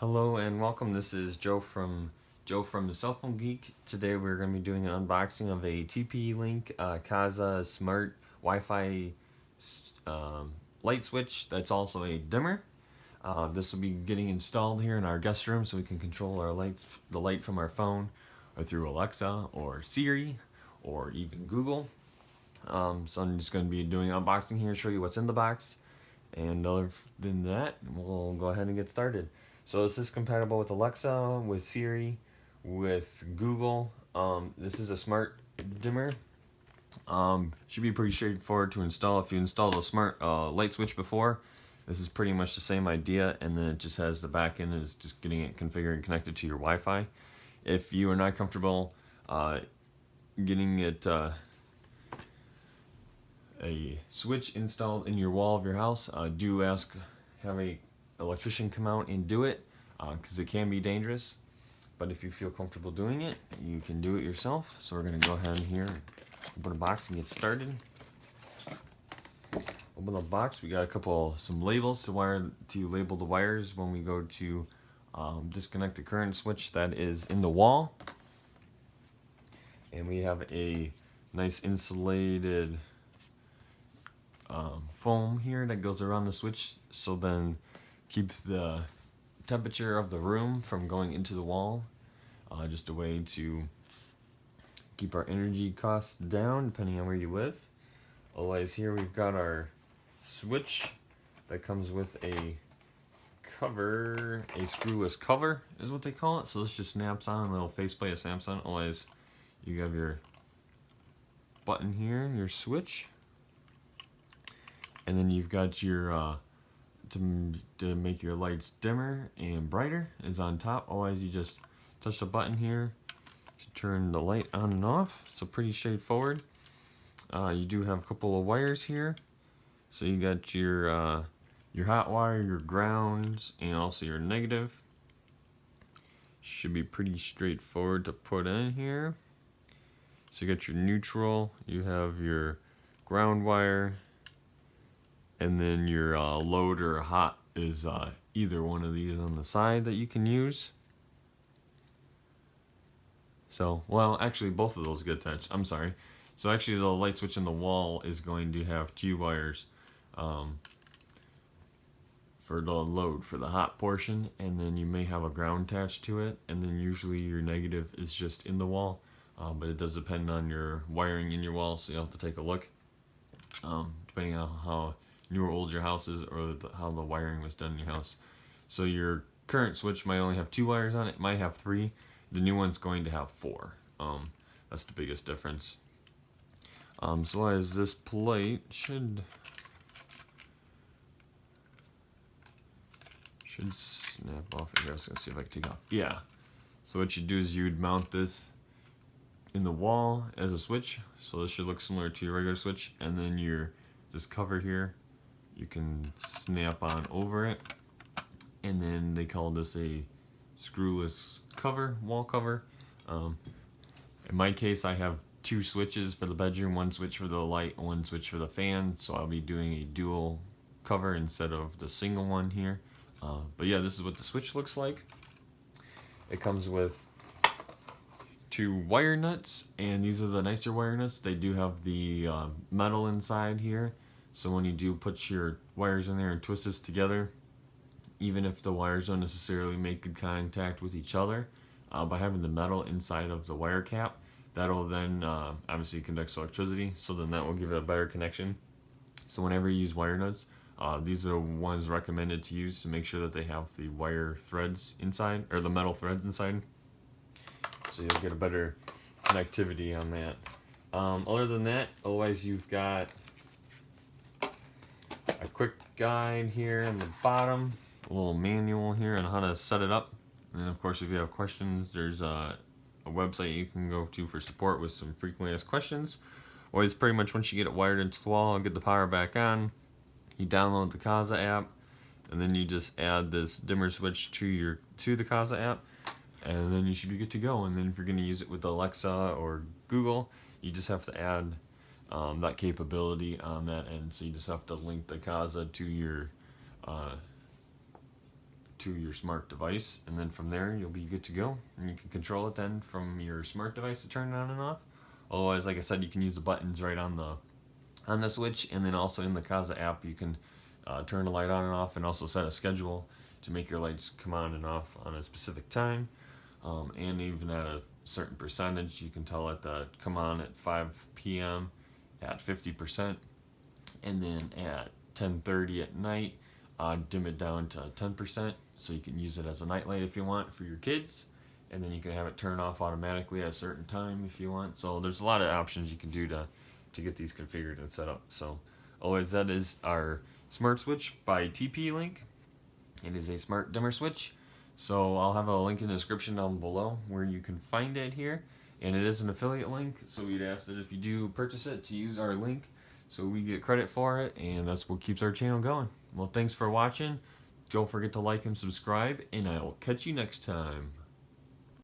Hello and welcome. This is Joe from the Cell Phone Geek. Today we're going to be doing an unboxing of a TP-Link Kasa smart Wi-Fi light switch that's also a dimmer. This will be getting installed here in our guest room so we can control the light from our phone or through Alexa or Siri or even Google. So I'm just going to be doing an unboxing here, show you what's in the box. And other than that, we'll go ahead and get started. So this is compatible with Alexa, with Siri, with Google. This is a smart dimmer. Should be pretty straightforward to install. If you installed a smart light switch before, this is pretty much the same idea, and then it just has the back end is just getting it configured and connected to your Wi-Fi. If you are not comfortable getting it a switch installed in your wall of your house, do have a electrician come out and do it, because it can be dangerous. But if you feel comfortable doing it, you can do it yourself. So we're going to go ahead here, open the box and get started. Open the box. We got some labels to label the wires when we go to disconnect the current switch that is in the wall. And we have a nice insulated foam here that goes around the switch, so then keeps the temperature of the room from going into the wall. Just a way to keep our energy costs down depending on where you live. Otherwise, here we've got our switch that comes with a cover, a screwless cover is what they call it. So this just snaps on, a little faceplate snaps on. Otherwise, you have your button here, your switch. And then you've got your, to make your lights dimmer and brighter is on top. Otherwise, you just touch the button here to turn the light on and off. So pretty straightforward. You do have a couple of wires here. So you got your hot wire, your grounds, and also your negative. Should be pretty straightforward to put in here. So you got your neutral, you have your ground wire, and then your load or hot is either one of these on the side that you can use. So, well, actually both of those get attached. I'm sorry. So actually the light switch in the wall is going to have two wires for the load, for the hot portion, and then you may have a ground attached to it, and then usually your negative is just in the wall. But it does depend on your wiring in your wall, so you'll have to take a look, depending on how new or old your house is, or how the wiring was done in your house. So your current switch might only have two wires on it, might have three. The new one's going to have four. That's the biggest difference. So as this plate should snap off here. I was gonna see if I can take off. Yeah. So what you do is you'd mount this in the wall as a switch. So this should look similar to your regular switch, and then this cover here, you can snap on over it, and then they call this a screwless cover, wall cover. In my case, I have two switches for the bedroom, one switch for the light, one switch for the fan, so I'll be doing a dual cover instead of the single one here. But yeah, this is what the switch looks like. It comes with two wire nuts, and these are the nicer wire nuts. They do have the metal inside here, so when you do put your wires in there and twist this together, even if the wires don't necessarily make good contact with each other, by having the metal inside of the wire cap, that'll then obviously conduct electricity, so then that will give it a better connection. So whenever you use wire nuts, these are the ones recommended to use to make sure that they have the wire threads inside, or the metal threads inside, so you'll get a better connectivity on that. Other than that, otherwise you've got a quick guide here in the bottom, a little manual here on how to set it up, and of course if you have questions, there's a website you can go to for support with some frequently asked questions. Always pretty much once you get it wired into the wall, get the power back on, you download the Kasa app, and then you just add this dimmer switch to the Kasa app, and then you should be good to go. And then if you're going to use it with Alexa or Google, you just have to add that capability on that end. So you just have to link the Kasa to to your smart device, and then from there you'll be good to go, and you can control it then from your smart device to turn it on and off. Otherwise, like I said, you can use the buttons right on the switch, and then also in the Kasa app you can turn the light on and off, and also set a schedule to make your lights come on and off on a specific time, and even at a certain percentage. You can tell it to come on at 5 p.m. at 50%, and then at 10:30 at night dim it down to 10%, so you can use it as a nightlight if you want for your kids, and then you can have it turn off automatically at a certain time if you want. So there's a lot of options you can do to get these configured and set up. So always, that is our smart switch by TP-Link. It is a smart dimmer switch. So I'll have a link in the description down below where you can find it here, and it is an affiliate link, so we'd ask that if you do purchase it to use our link so we get credit for it, and that's what keeps our channel going. Well, thanks for watching. Don't forget to like and subscribe, and I will catch you next time.